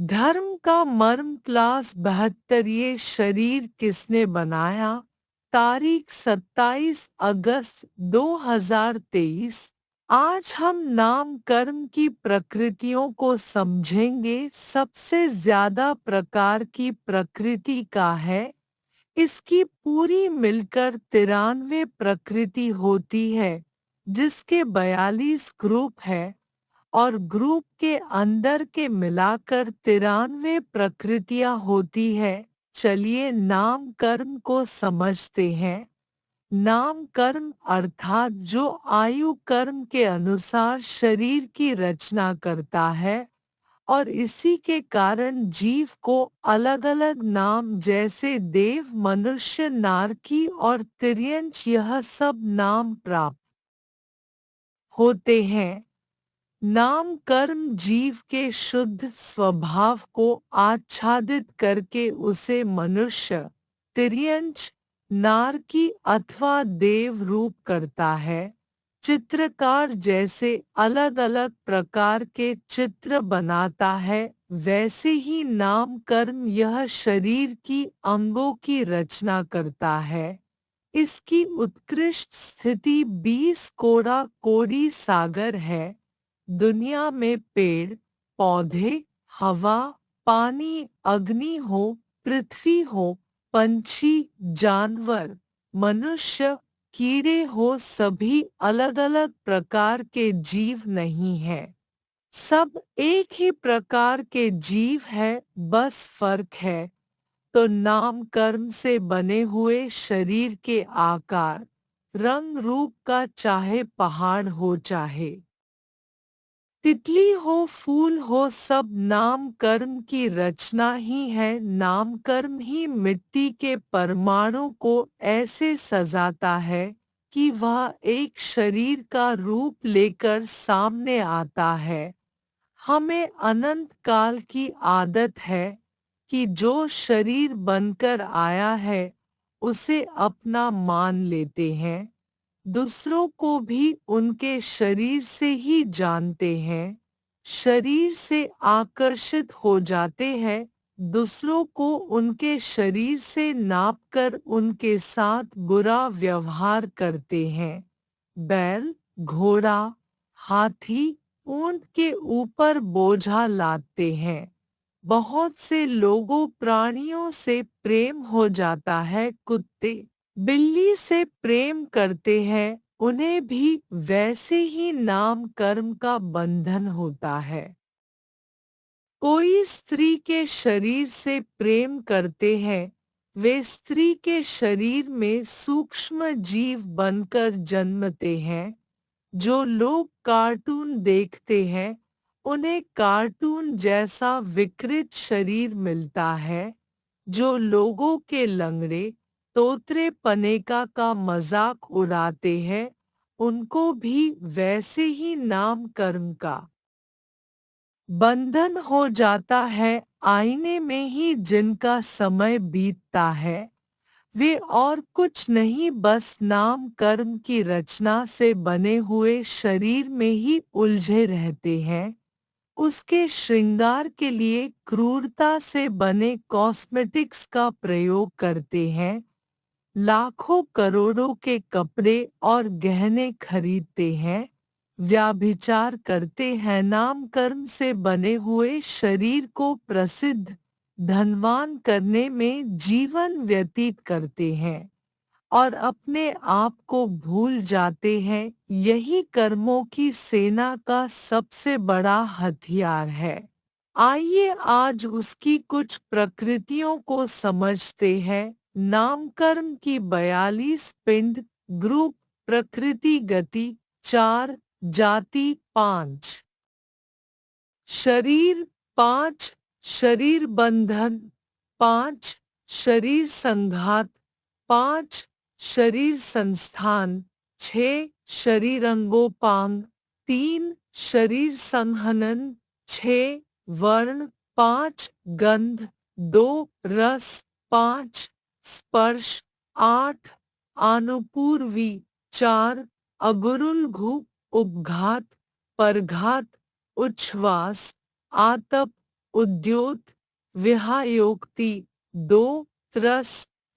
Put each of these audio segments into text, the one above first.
धर्म का मर्म क्लास 72। ये शरीर किसने बनाया? तारीख 27 अगस्त 2023। आज हम नाम कर्म की प्रकृतियों को समझेंगे। सबसे ज्यादा प्रकार की प्रकृति का है। इसकी पूरी मिलकर 93 प्रकृति होती है, जिसके 42 ग्रुप है, और ग्रुप के अंदर के मिलाकर 93 प्रकृतियां होती है। चलिए नाम कर्म को समझते हैं। नाम कर्म अर्थात जो आयु कर्म के अनुसार शरीर की रचना करता है, और इसी के कारण जीव को अलग अलग नाम जैसे देव, मनुष्य, नारकी और तिर्यंच यह सब नाम प्राप्त होते हैं। नाम कर्म जीव के शुद्ध स्वभाव को आच्छादित करके उसे मनुष्य, तिर्यंच, नारकी अथवा देव रूप करता है। चित्रकार जैसे अलग अलग प्रकार के चित्र बनाता है, वैसे ही नाम कर्म यह शरीर की अंगों की रचना करता है। इसकी उत्कृष्ट स्थिति 20 कोड़ा कोड़ी सागर है। दुनिया में पेड़, पौधे, हवा, पानी, अग्नि हो, पृथ्वी हो, पंछी, जानवर, मनुष्य, कीड़े हो, सभी अलग अलग प्रकार के जीव नहीं हैं। सब एक ही प्रकार के जीव है, बस फर्क है तो नाम कर्म से बने हुए शरीर के आकार, रंग रूप का, चाहे पहाड़ हो चाहे तितली हो, फूल हो, सब नाम कर्म की रचना ही है। नाम कर्म ही मिट्टी के परमाणु को ऐसे सजाता है कि वह एक शरीर का रूप लेकर सामने आता है। हमें अनंत काल की आदत है कि जो शरीर बनकर आया है उसे अपना मान लेते हैं। दूसरों को भी उनके शरीर से ही जानते हैं। शरीर से आकर्षित हो जाते हैं। दूसरों को उनके शरीर से नापकर उनके साथ बुरा व्यवहार करते हैं। बैल, घोड़ा, हाथी, ऊंट के ऊपर बोझा लादते हैं। बहुत से लोगों प्राणियों से प्रेम हो जाता है। कुत्ते, बिल्ली से प्रेम करते हैं, उन्हें भी वैसे ही नाम कर्म का बंधन होता है। कोई स्त्री के शरीर से प्रेम करते हैं, वे स्त्री के शरीर में सूक्ष्म जीव बनकर जन्मते हैं। जो लोग कार्टून देखते हैं, उन्हें कार्टून जैसा विकृत शरीर मिलता है। जो लोगों के लंगड़े, तोतरे पनेका का मजाक उड़ाते हैं, उनको भी वैसे ही नाम कर्म का बंधन हो जाता है। आईने में ही जिनका समय बीतता है, वे और कुछ नहीं, बस नाम कर्म की रचना से बने हुए शरीर में ही उलझे रहते हैं। उसके श्रृंगार के लिए क्रूरता से बने कॉस्मेटिक्स का प्रयोग करते हैं। लाखों करोड़ों के कपड़े और गहने खरीदते हैं। व्याभिचार करते हैं। नाम कर्म से बने हुए शरीर को प्रसिद्ध, धनवान करने में जीवन व्यतीत करते हैं और अपने आप को भूल जाते हैं। यही कर्मों की सेना का सबसे बड़ा हथियार है। आइए आज उसकी कुछ प्रकृतियों को समझते हैं। नामकर्म की 42 पिंड, ग्रुप, प्रकृति, गति 4, जाति 5, शरीर 5, शरीर बंधन 5, शरीर संघात 5, शरीर संस्थान 6, शरीरंगोपांग 3, शरीर संहनन 6, वर्ण 5, गंध 2, रस 5, स्पर्श 8, आनुपूर्वी 4, अगुरुलघु, उपघात, परघात, उच्छ्वास, आतप, उद्योत विहायोक्ति 2 त्रस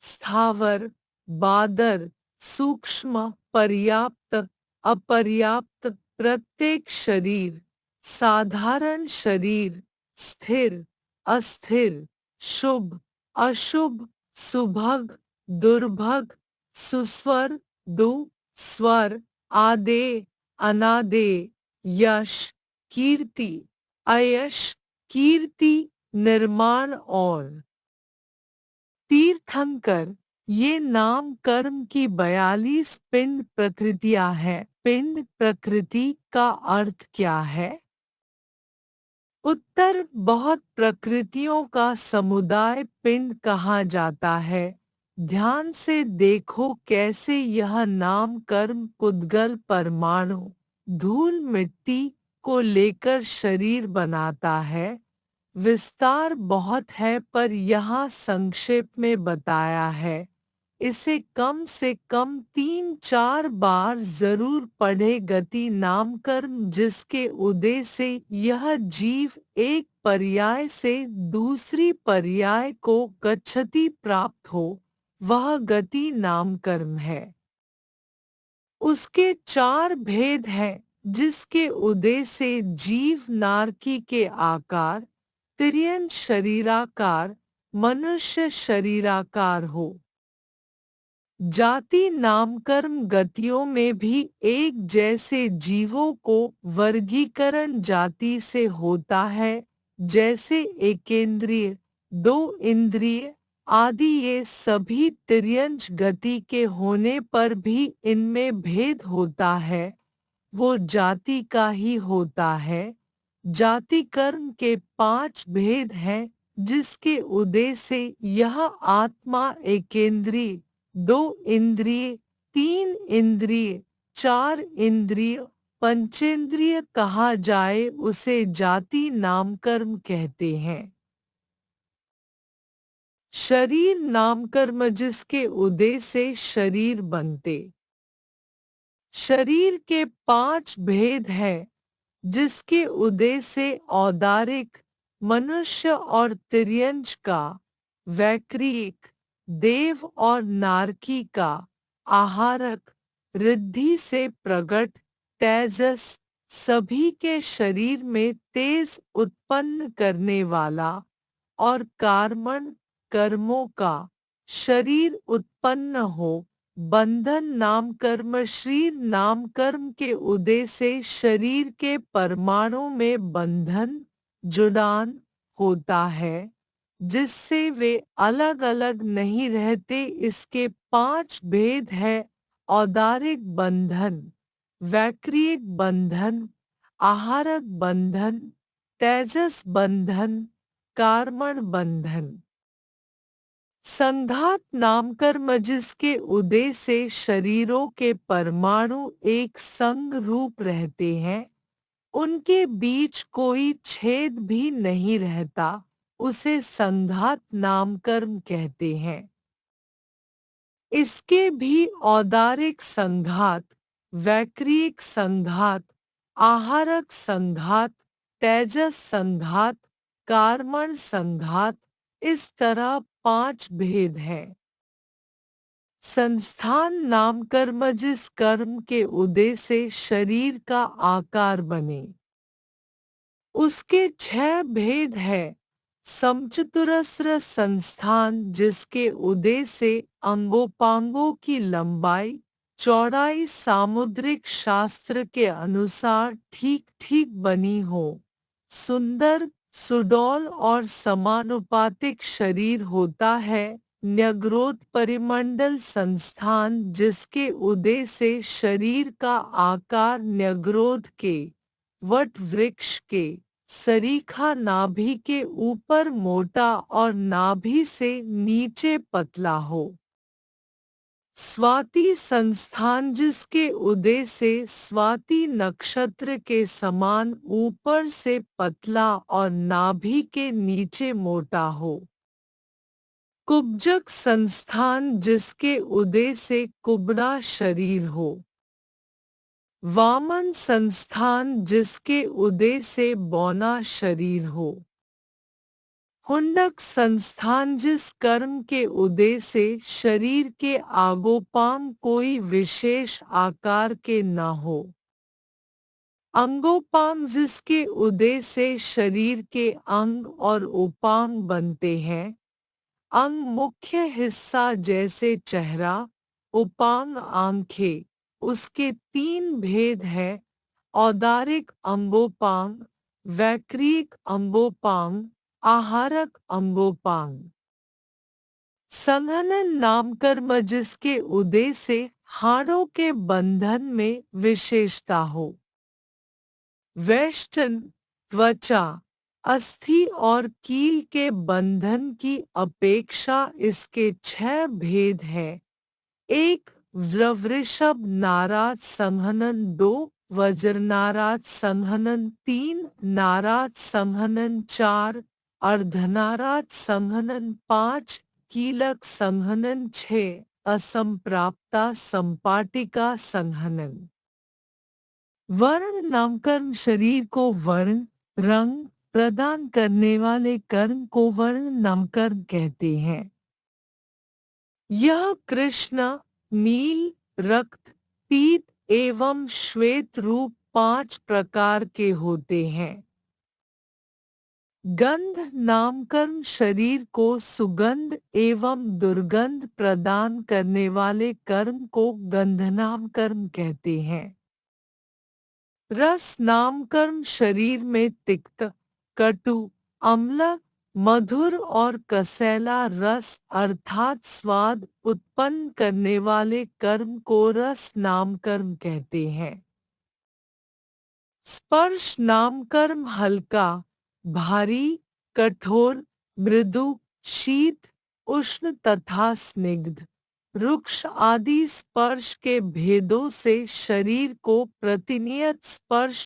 स्थावर बादर सूक्ष्म पर्याप्त अपर्याप्त प्रत्येक शरीर साधारण शरीर स्थिर अस्थिर शुभ अशुभ सुभग दुर्भग सुस्वर दुस्वर आदेय अनादेय यश कीर्ति अयश कीर्ति निर्माण और तीर्थंकर ये नाम कर्म की 42 पिंड प्रकृतियां हैं। पिंड प्रकृति का अर्थ क्या है? उत्तर बहुत प्रकृतियों का समुदाय पिंड कहा जाता है। ध्यान से देखो कैसे यह नाम कर्म पुद्गल परमाणु धूल मिट्टी को लेकर शरीर बनाता है। विस्तार बहुत है पर यहाँ संक्षेप में बताया है। इसे कम से कम 3-4 बार जरूर पढ़े। गति नामकर्म जिसके उदय से यह जीव एक पर्याय से दूसरी पर्याय को गच्छति प्राप्त हो वह गति नामकर्म है। उसके 4 भेद हैं जिसके उदय से जीव नारकी के आकार तिर्यन शरीराकार मनुष्य शरीराकार हो। जाति नामकर्म गतियों में भी एक जैसे जीवों को वर्गीकरण जाति से होता है जैसे एकेंद्रिय 2 इंद्रिय आदि। ये सभी तिर्यंच गति के होने पर भी इनमें भेद होता है वो जाति का ही होता है। जाति कर्म के 5 भेद हैं जिसके उदय से यह आत्मा एकेंद्रिय 2 इंद्रिय 3 इंद्रिय 4 इंद्रिय पंचेंद्रिय कहा जाए उसे जाति नामकर्म कहते हैं। शरीर नामकर्म जिसके उदय से शरीर बनते। शरीर के 5 भेद हैं जिसके उदय से औदारिक मनुष्य और तिर्यंच का वैक्रियक देव और नारकी का आहारक रिद्धि से प्रकट तेजस सभी के शरीर में तेज उत्पन्न करने वाला और कार्मण कर्मों का शरीर उत्पन्न हो। बंधन नाम कर्म शरीर नाम कर्म के उदय से शरीर के परमाणु में बंधन जुड़ान होता है जिससे वे अलग अलग नहीं रहते। इसके 5 भेद है औदारिक बंधन वैक्रियक बंधन आहारक बंधन तेजस बंधन कार्मण बंधन। संघात नामकर्म जिसके उदय से शरीरों के परमाणु एक संग रूप रहते हैं उनके बीच कोई छेद भी नहीं रहता उसे संघात नामकर्म कहते हैं। इसके भी औदारिक संघात वैक्रियक संघात आहारक संघात तेजस संघात कार्मण संघात इस तरह 5 भेद हैं। संस्थान नाम कर्म जिस कर्म के उदय से शरीर का आकार बने उसके 6 भेद है। समचतुरस्र संस्थान जिसके उदय से अंगोपांगों की लंबाई चौड़ाई सामुद्रिक शास्त्र के अनुसार ठीक ठीक बनी हो सुंदर सुडौल और समानुपातिक शरीर होता है। न्यग्रोध परिमंडल संस्थान जिसके उदय से शरीर का आकार न्यग्रोध के वट वृक्ष के सरीखा नाभि के ऊपर मोटा और नाभि से नीचे पतला हो। स्वाति संस्थान जिसके उदय से स्वाति नक्षत्र के समान ऊपर से पतला और नाभि के नीचे मोटा हो। कुब्जक संस्थान जिसके उदय से कुबड़ा शरीर हो। वामन संस्थान जिसके उदय से बौना शरीर हो। हुंडक संस्थान जिस कर्म के उदय से शरीर के आगोपांग कोई विशेष आकार के न हो। अंगोपांग जिसके उदय से शरीर के अंग और उपांग बनते हैं। अंग मुख्य हिस्सा जैसे चेहरा, उपांग आंखें, उसके तीन भेद हैं। औदारिक अंगोपांग, वैक्रिक अंगोपांग, आहारक अंगोपांग। संघनन नामकर्म जिसके उदय से हाड़ों के बंधन में विशेषता हो। वेष्टन, त्वचा, अस्थि और कील के बंधन की अपेक्षा इसके 6 भेद हैं। 1 वृषभ नाराज संहनन, 2 वज्रनाराज संहनन, 3 नाराज संहनन, 4 अर्धनाराज संहनन, 5 कीलक संहनन, 6 असंप्राप्ता संपाटिका संहनन। वर्ण नामकर्म शरीर को वर्ण, रंग प्रदान करने वाले कर्म को वर्ण नामकर्म कहते हैं। यह कृष्ण, नील, रक्त, पीत एवं श्वेत रूप 5 प्रकार के होते हैं। गंध नामकर्म शरीर को सुगंध एवं दुर्गंध प्रदान करने वाले कर्म को गंधनाम कर्म कहते हैं। रस नामकर्म शरीर में तिक्त, कटु, अम्ल, मधुर और कसैला रस अर्थात स्वाद उत्पन्न करने वाले कर्म को रस नामकर्म कहते हैं। स्पर्श नामकर्म हल्का, भारी, कठोर, मृदु, शीत, उष्ण तथा स्निग्ध, रुक्ष आदि स्पर्श के भेदों से शरीर को प्रतिनियत स्पर्श